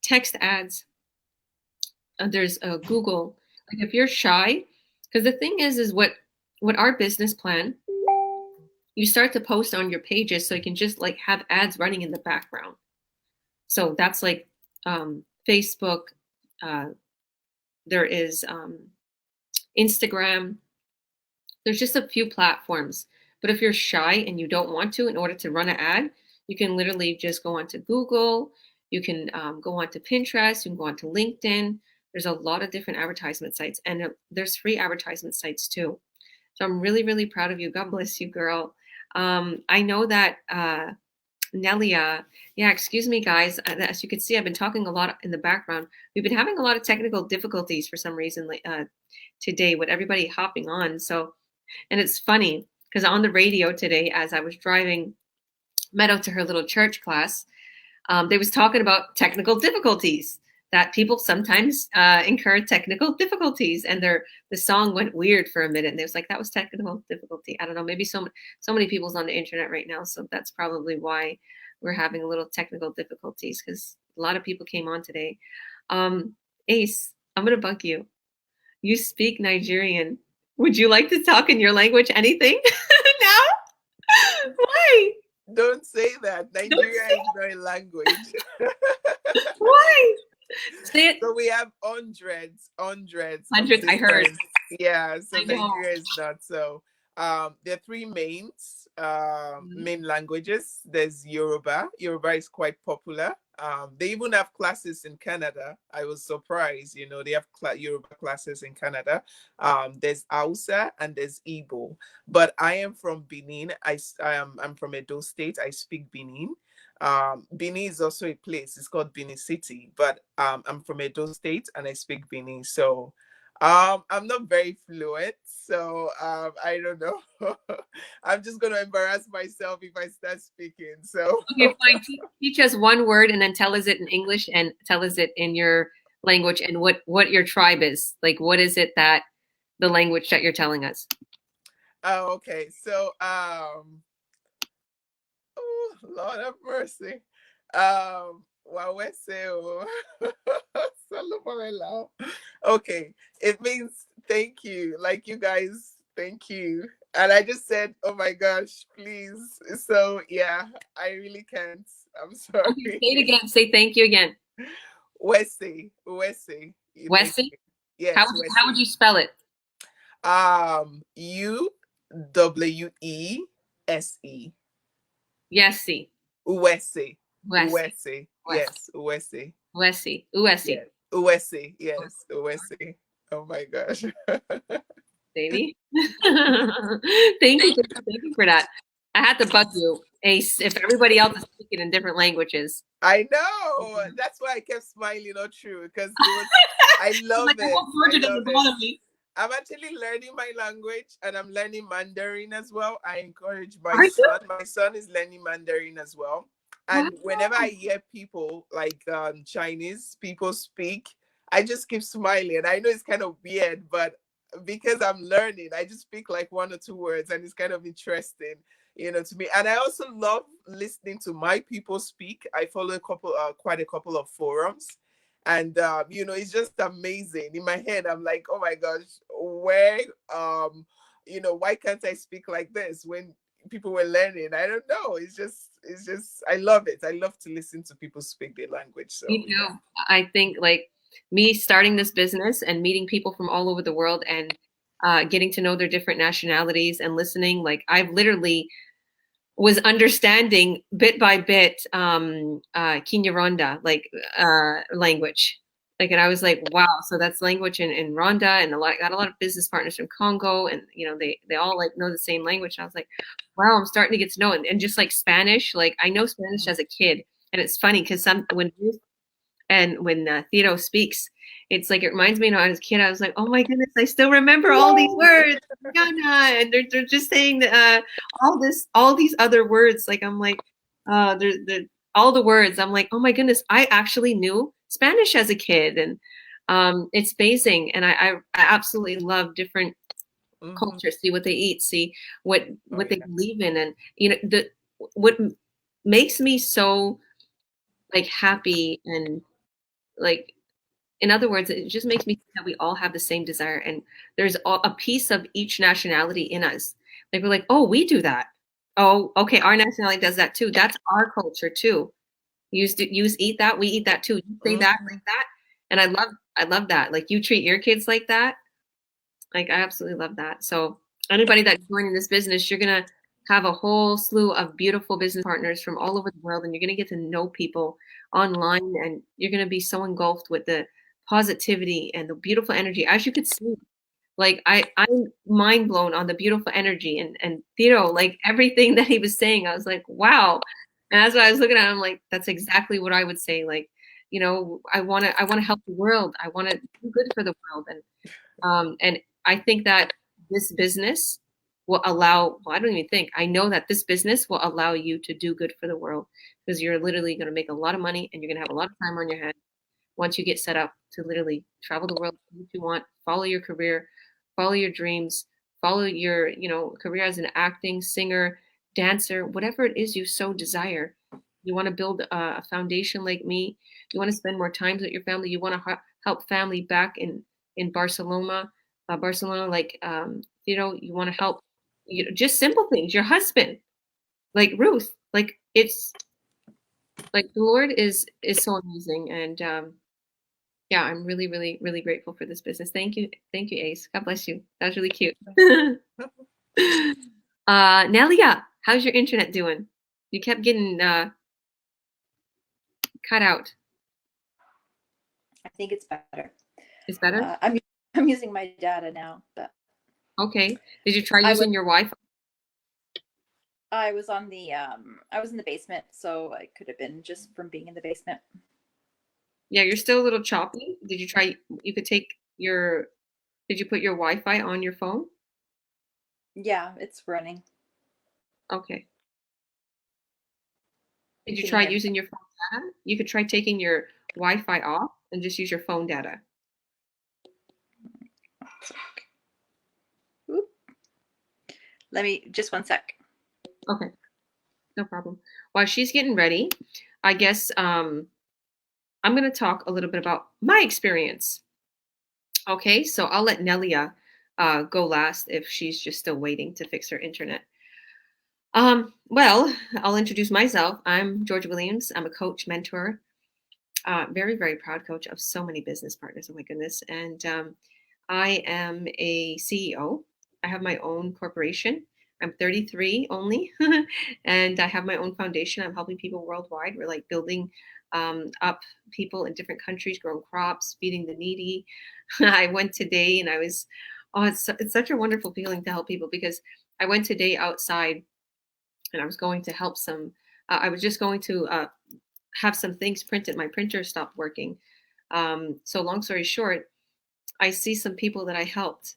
text ads. There's Google. Like if you're shy, because the thing is what our business plan, you start to post on your pages so you can just like have ads running in the background. So that's like Facebook. There is Instagram. There's just a few platforms. But if you're shy and you don't want to, in order to run an ad, you can literally just go onto Google You can go onto Pinterest. You can go onto LinkedIn. There's a lot of different advertisement sites, and there's free advertisement sites too. So I'm really, really proud of you. God bless you, girl. I know that Nelia, yeah, excuse me, guys. As you can see, I've been talking a lot in the background. We've been having a lot of technical difficulties for some reason today with everybody hopping on. So, and it's funny because on the radio today, as I was driving Meadow to her little church class, they was talking about technical difficulties, that people sometimes incur technical difficulties, and the song went weird for a minute, and they was like, that was technical difficulty. I don't know, maybe so many people's on the internet right now, so that's probably why we're having a little technical difficulties, because a lot of people came on today. Ace, I'm gonna bug you. You speak Nigerian. Would you like to talk in your language? Anything now? Why? Don't say that. Nigeria is not a language. Why? Say it. So we have hundreds. I heard. Yeah, so I know. Nigeria is not. So there are three main languages. There's Yoruba. Yoruba is quite popular. They even have classes in Canada. I was surprised, they have Yoruba classes in Canada. There's Hausa and there's Igbo. But I am from Benin. I'm from Edo State. I speak Benin. Benin is also a place. It's called Benin City. But I'm from Edo State and I speak Benin. So I'm not very fluent, so I don't know. I'm just gonna embarrass myself if I start speaking. So okay, fine. Teach us one word and then tell us it in English and tell us it in your language and what your tribe is. Like, what is it that the language that you're telling us? Oh, okay. So oh, Lord have mercy. Okay, it means thank you, like you guys, thank you. And I just said, oh my gosh, please. So yeah, I really can't. I'm sorry. Okay, say it again. Say thank you again. Wessie. Wessie? Yes. How would you spell it? UWESE. Yessie. Uwese. Wessie. Yes, Uwese. Wessie. Uwessie. Uwese. Yes, Uwese. Oh my gosh. Baby. Thank you for that. I had to bug you, Ace, if everybody else is speaking in different languages. I know. That's why I kept smiling all through, because I love like, it. I'm actually learning my language, and I'm learning Mandarin as well. I encourage my son. My son is learning Mandarin as well. And whenever I hear people like Chinese people speak, I just keep smiling. I know it's kind of weird, but because I'm learning, I just speak like one or two words, and it's kind of interesting, to me. And I also love listening to my people speak. I follow quite a couple of forums. And it's just amazing. In my head, I'm like, oh my gosh, why can't I speak like this when people were learning? I don't know. It's just I love it. I love to listen to people speak their language. So me too. Yeah. I think like me starting this business and meeting people from all over the world and getting to know their different nationalities and listening, like I've literally was understanding bit by bit Kinyarwanda, like language. Like, and I was like, wow, so that's language in Rwanda, and got a lot of business partners from Congo, and they all like know the same language. And I was like, wow, I'm starting to get to know it. And just like Spanish, like I know Spanish as a kid, and it's funny because when Theodore speaks, it's like it reminds me when I was a kid. I was like, oh my goodness, I still remember all these words, and they're just saying all these other words. Like I'm like, all the words. I'm like, oh my goodness, I actually knew Spanish as a kid, and it's amazing. And I absolutely love different cultures. See what they eat, see what they believe in, and what makes me so like happy and like, in other words, it just makes me think that we all have the same desire, and there's a piece of each nationality in us. Like we're like, oh, we do that. Oh, okay, our nationality does that too. That's our culture too. You eat that, we eat that too. You say that like that, and I love that. Like you treat your kids like that. Like I absolutely love that. So anybody that's joining this business, you're gonna have a whole slew of beautiful business partners from all over the world, and you're going to get to know people online, and you're going to be so engulfed with the positivity and the beautiful energy. As you could see, like I'm mind blown on the beautiful energy and Tiro, like everything that he was saying, I was like, wow. And that's why I was looking at him like, that's exactly what I would say. Like, I want to help the world. I want to do good for the world. And I think that this business will allow, well, I don't even think, I know that this business will allow you to do good for the world, because you're literally going to make a lot of money and you're going to have a lot of time on your hands once you get set up to literally travel the world, do what you want, follow your career, follow your dreams, follow your, career as an acting, singer, dancer, whatever it is you so desire. You want to build a foundation like me. You want to spend more time with your family. You want to help family back in Barcelona, like you want to help, just simple things. Your husband, like Ruth, like it's like the Lord is so amazing, and yeah, I'm really, really, really grateful for this business. Thank you, Ace. God bless you. That was really cute. Nelia, how's your internet doing? You kept getting cut out. I think it's better. It's better? I'm using my data now, but okay. Did you try using your Wi-Fi? I was on the I was in the basement, so it could have been just from being in the basement. Yeah, you're still a little choppy. Did you try? You could take your. Did you put your Wi-Fi on your phone? Yeah, it's running. Okay. Did you try using your phone data? You could try taking your Wi-Fi off and just use your phone data. Oop. Let me just 1 sec. Okay, no problem. While she's getting ready, I guess I'm going to talk a little bit about my experience. Okay, so I'll let Nelia go last if she's just still waiting to fix her internet. Well, I'll introduce myself. I'm Georgia Williams. I'm a coach, mentor, very, very proud coach of so many business partners. Oh my goodness. And I am a CEO. I have my own corporation. I'm 33 only, and I have my own foundation. I'm helping people worldwide. We're like building up people in different countries, growing crops, feeding the needy. I went today and I was, it's such a wonderful feeling to help people, because I went today outside and I was going to help some, I was just going to have some things printed. My printer stopped working. So long story short, I see some people that I helped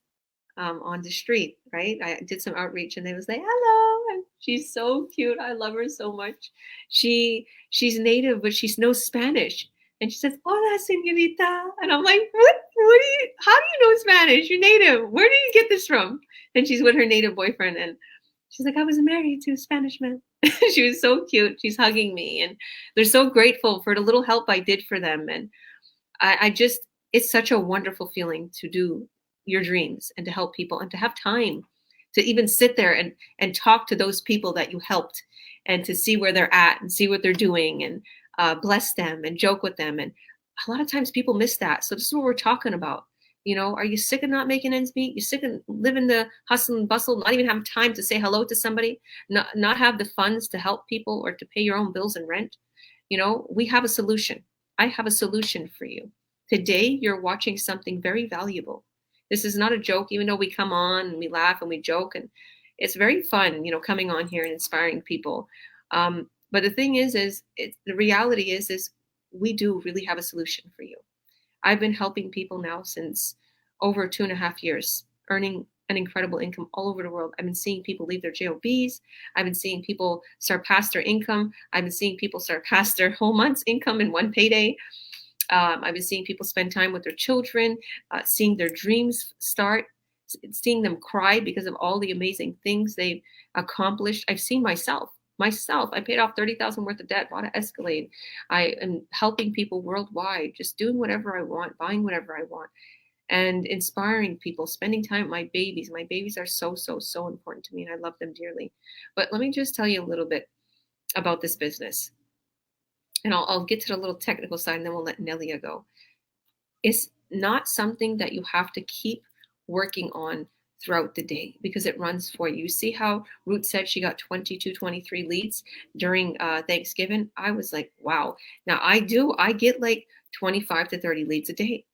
on the street, right? I did some outreach and they was like, hello. And she's so cute. I love her so much. She's native, but she knows Spanish. And she says, hola, señorita. And I'm like, how do you know Spanish? You're native. Where did you get this from? And she's with her native boyfriend. And she's like, I was married to a Spanish man. She was so cute. She's hugging me. And they're so grateful for the little help I did for them. And I just, it's such a wonderful feeling to do your dreams and to help people and to have time to even sit there and talk to those people that you helped and to see where they're at and see what they're doing and bless them and joke with them. And a lot of times people miss that. So this is what we're talking about. Are you sick of not making ends meet? You're sick of living the hustle and bustle, not even have time to say hello to somebody, not have the funds to help people or to pay your own bills and rent. We have a solution. I have a solution for you. Today, you're watching something very valuable. This is not a joke, even though we come on and we laugh and we joke, and it's very fun, coming on here and inspiring people. But the thing is the reality is we do really have a solution for you. I've been helping people now since over 2.5 years, earning an incredible income all over the world. I've been seeing people leave their JOBs. I've been seeing people surpass their income. I've been seeing people surpass their whole month's income in one payday. I've been seeing people spend time with their children, seeing their dreams start, seeing them cry because of all the amazing things they've accomplished. I've seen myself. I paid off $30,000 worth of debt, bought an Escalade. I am helping people worldwide, just doing whatever I want, buying whatever I want, and inspiring people, spending time with my babies. My babies are so, so, so important to me, and I love them dearly. But let me just tell you a little bit about this business. And I'll get to the little technical side, and then we'll let Nelia go. It's not something that you have to keep working on throughout the day because it runs for you. See how Ruth said she got 22, 23 leads during Thanksgiving? I was like, wow. Now I get like 25 to 30 leads a day.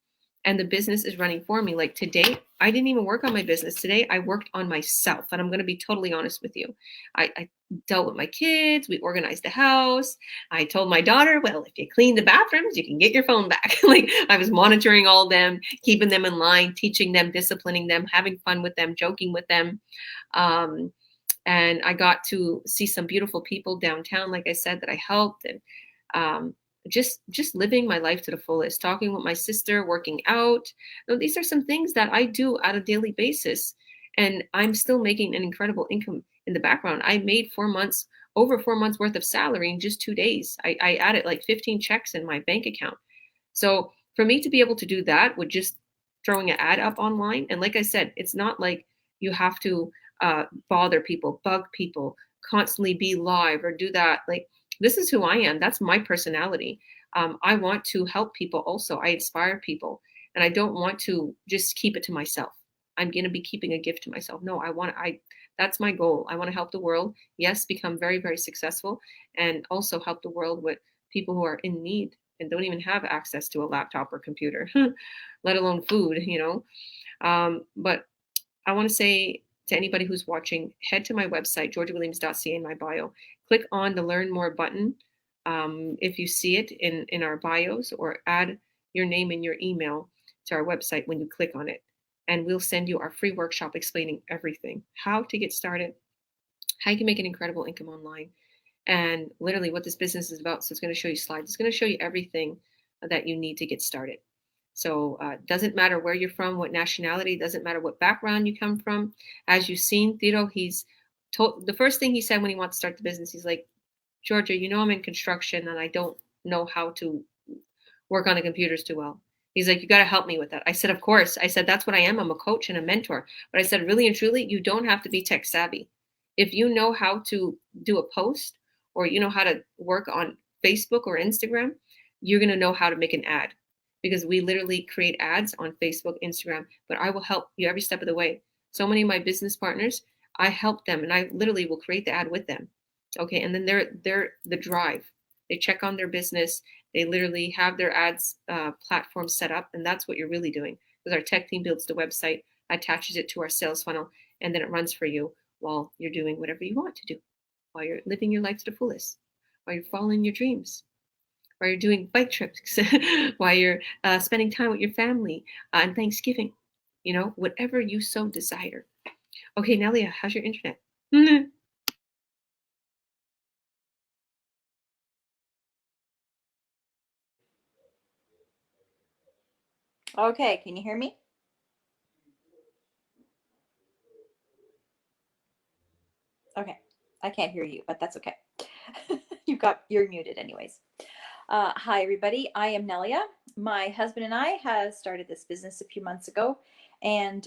And the business is running for me. Like today, I didn't even work on my business. Today, I worked on myself. And I'm going to be totally honest with you. I dealt with my kids. We organized the house. I told my daughter, well, if you clean the bathrooms, you can get your phone back. Like I was monitoring all of them, keeping them in line, teaching them, disciplining them, having fun with them, joking with them. And I got to see some beautiful people downtown, like I said, that I helped. And just living my life to the fullest, talking with my sister, working out. These are some things that I do on a daily basis. And I'm still making an incredible income in the background. I made over 4 months worth of salary in just 2 days. I added like 15 checks in my bank account. So for me to be able to do that with just throwing an ad up online, and like I said, it's not like you have to bother people, bug people, constantly be live or do that. Like this is who I am. That's my personality. I want to help people also. I inspire people, and I don't want to just keep it to myself. I'm going to be keeping a gift to myself. No, that's my goal. I want to help the world. Yes, become very, very successful, and also help the world with people who are in need and don't even have access to a laptop or computer, let alone food, But I want to say to anybody who's watching, head to my website, georgiawilliams.ca in my bio. Click on the Learn More button if you see it in our bios, or add your name and your email to our website when you click on it. And we'll send you our free workshop explaining everything, how to get started, how you can make an incredible income online, and literally what this business is about. So it's going to show you slides. It's going to show you everything that you need to get started. So doesn't matter where you're from, what nationality, doesn't matter what background you come from. As you've seen, Tito, he's told, the first thing he said when he wanted to start the business, he's like, Georgia, I'm in construction and I don't know how to work on the computers too well. He's like, you got to help me with that. I said, of course. I said, that's what I am. I'm a coach and a mentor. But I said, really and truly, you don't have to be tech savvy. If you know how to do a post, or you know how to work on Facebook or Instagram, you're going to know how to make an ad, because we literally create ads on Facebook, Instagram, but I will help you every step of the way. So many of my business partners, I help them, and I literally will create the ad with them. Okay. And then they're the drive. They check on their business. They literally have their ads platform set up, and that's what you're really doing. Because our tech team builds the website, attaches it to our sales funnel, and then it runs for you while you're doing whatever you want to do, while you're living your life to the fullest, while you're following your dreams, while you're doing bike trips, while you're spending time with your family on Thanksgiving, whatever you so desire. Okay, Nelia, how's your internet? Okay, can you hear me? Okay, I can't hear you, but that's okay. You're muted anyways. Hi everybody, I am Nelia. My husband and I have started this business a few months ago, and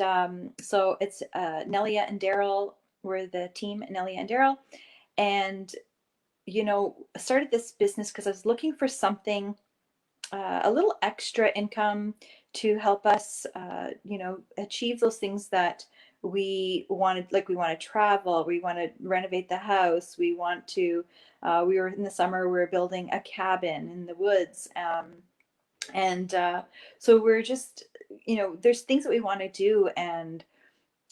so it's Nelia and Daryl. We're the team, Nelia and Daryl, and started this business because I was looking for something, a little extra income to help us, achieve those things that we wanted. Like we want to travel, we want to renovate the house, we want to, we were in the summer, we were building a cabin in the woods. So we're just, there's things that we want to do, and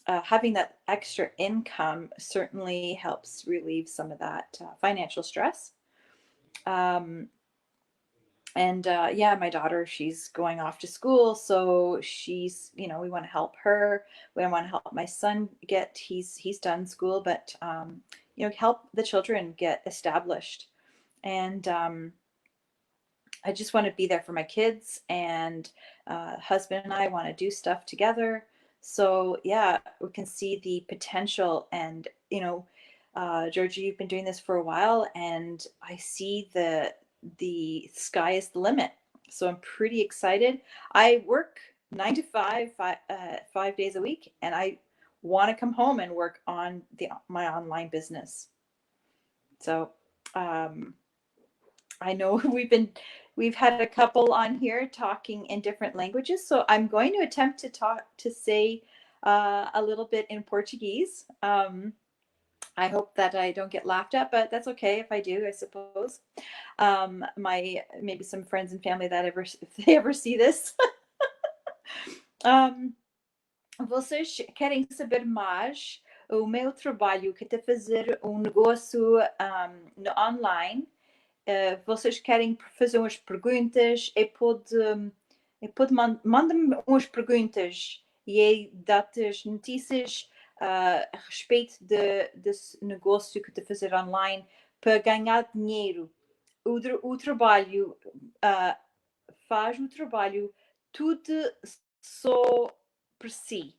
having that extra income certainly helps relieve some of that financial stress. Yeah, my daughter, she's going off to school, so she's, we want to help her. We want to help my son he's done school, but help the children get established. And I just want to be there for my kids, and husband and I want to do stuff together. So yeah, we can see the potential. And Georgia, you've been doing this for a while, and I see the sky is the limit. So I'm pretty excited. I work 9 to 5, 5 days a week, and I want to come home and work on my online business. So I know we've had a couple on here talking in different languages, so I'm going to attempt to say a little bit in Portuguese. I hope that I don't get laughed at, but that's okay if I do, I suppose. My maybe some friends and family that ever, if they ever see this. Vocês querem saber mais? O meu trabalho que é fazer um negócio no online. Vocês querem fazer umas perguntas? Manda-me umas perguntas e aí dá-te as notícias a respeito desse negócio que te fazer online para ganhar dinheiro. O trabalho faz o trabalho tudo só por si.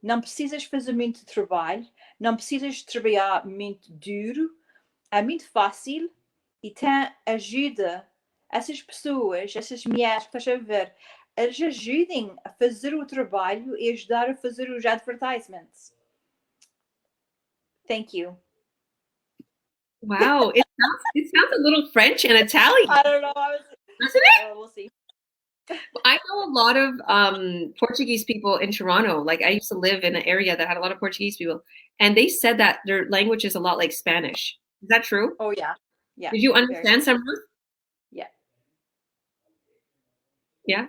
Não precisas fazer muito trabalho, não precisas trabalhar muito duro, é muito fácil e tem ajuda essas pessoas, essas mulheres que estás a ver, eles ajudem a fazer o trabalho e ajudar a fazer os advertisements. Thank you. Wow, it sounds a little French and Italian. I don't know. Doesn't it? We'll see. I know a lot of Portuguese people in Toronto. Like I used to live in an area that had a lot of Portuguese people, and they said that their language is a lot like Spanish. Is that true? Oh yeah, yeah. Did you understand some? Yeah. Yeah.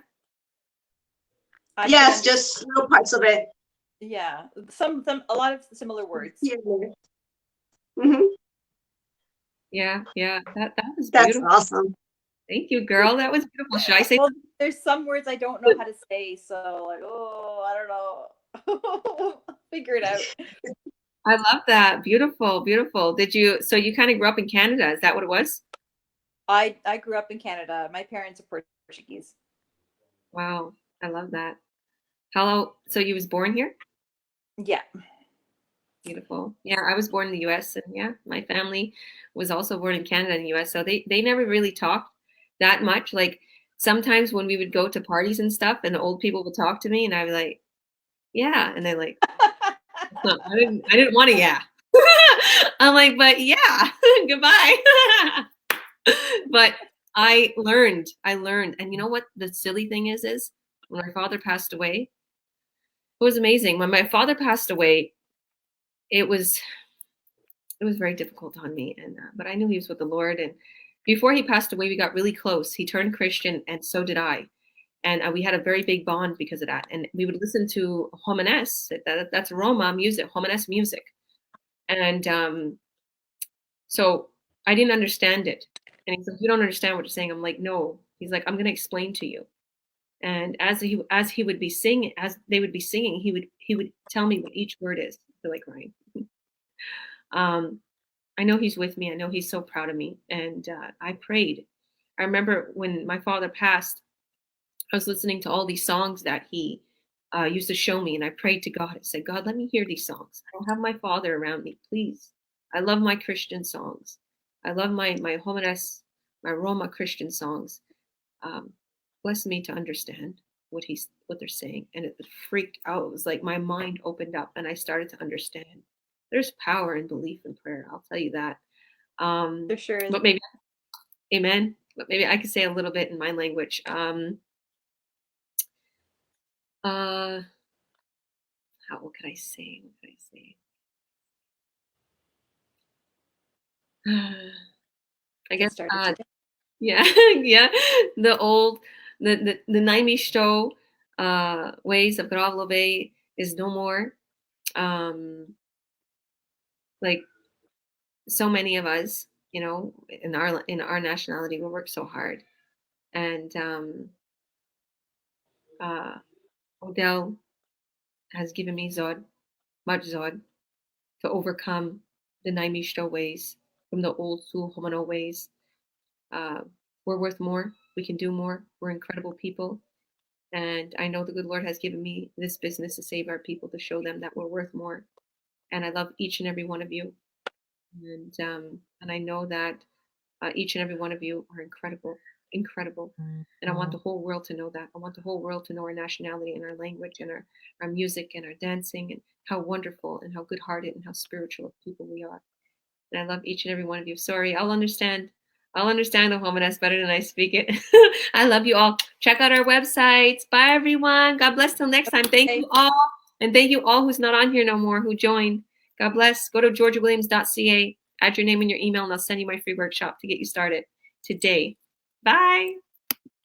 Yes, just little parts of it. Yeah, a lot of similar words. Yeah. Mm-hmm. Yeah, that was That's beautiful. awesome. Thank you, girl. That was beautiful. Should I say? Well, there's some words I don't know how to say, so like, oh, I don't know. Figure it out. I love that. Beautiful, beautiful. So you kind of grew up in Canada? Is that what it was? I grew up in Canada. My parents are Portuguese. Wow, I love that. So you was born here? Yeah. Beautiful. Yeah, I was born in the US, and yeah, my family was also born in Canada and the US. So they never really talked that much. Like sometimes when we would go to parties and stuff and the old people would talk to me and I'd be like, yeah. And they're like, no, I didn't want to, yeah. I'm like, but yeah, goodbye. But I learned. And you know what the silly thing is when my father passed away, it was amazing. When my father passed away, it was very difficult on me, but I knew he was with the Lord. And before he passed away, we got really close. He turned Christian, and so did I. And we had a very big bond because of that. And we would listen to Homenes, that's Roma music, Homenes music. And so I didn't understand it. And he's like, you don't understand what you're saying. I'm like, no. He's like, I'm going to explain to you. And as he would be singing, as they would be singing, he would tell me what each word is. I feel like crying. I know he's with me. I know he's so proud of me. And I prayed. I remember when my father passed, I was listening to all these songs that he used to show me. And I prayed to God. I said, God, let me hear these songs. I don't have my father around me, please. I love my Christian songs. I love my Homenes, my Roma Christian songs. Bless me to understand what they're saying. And it freaked out. It was like my mind opened up and I started to understand. There's power in belief and prayer. I'll tell you that. There sure is. But maybe, amen. But maybe I could say a little bit in my language. What could I say? I guess. Yeah, yeah. The Naimisto ways of Gravlove is no more. Like so many of us, you know, in our nationality, we work so hard. And Odell has given me much Zod, to overcome the Naimisto ways from the old Sul Homano ways. We're worth more. We can do more. We're incredible people. And I know the good Lord has given me this business to save our people, to show them that we're worth more. And I love each and every one of you. And I know that each and every one of you are incredible. And I want the whole world to know that. I want the whole world to know our nationality and our language and our music and our dancing and how wonderful and how good-hearted and how spiritual people we are. And I love each and every one of you. Sorry, I'll understand the Homenes better than I speak it. I love you all. Check out our websites. Bye, everyone. God bless till next time. Thank you all. And thank you all who's not on here no more, who joined. God bless. Go to georgiawilliams.ca, add your name and your email, and I'll send you my free workshop to get you started today. Bye.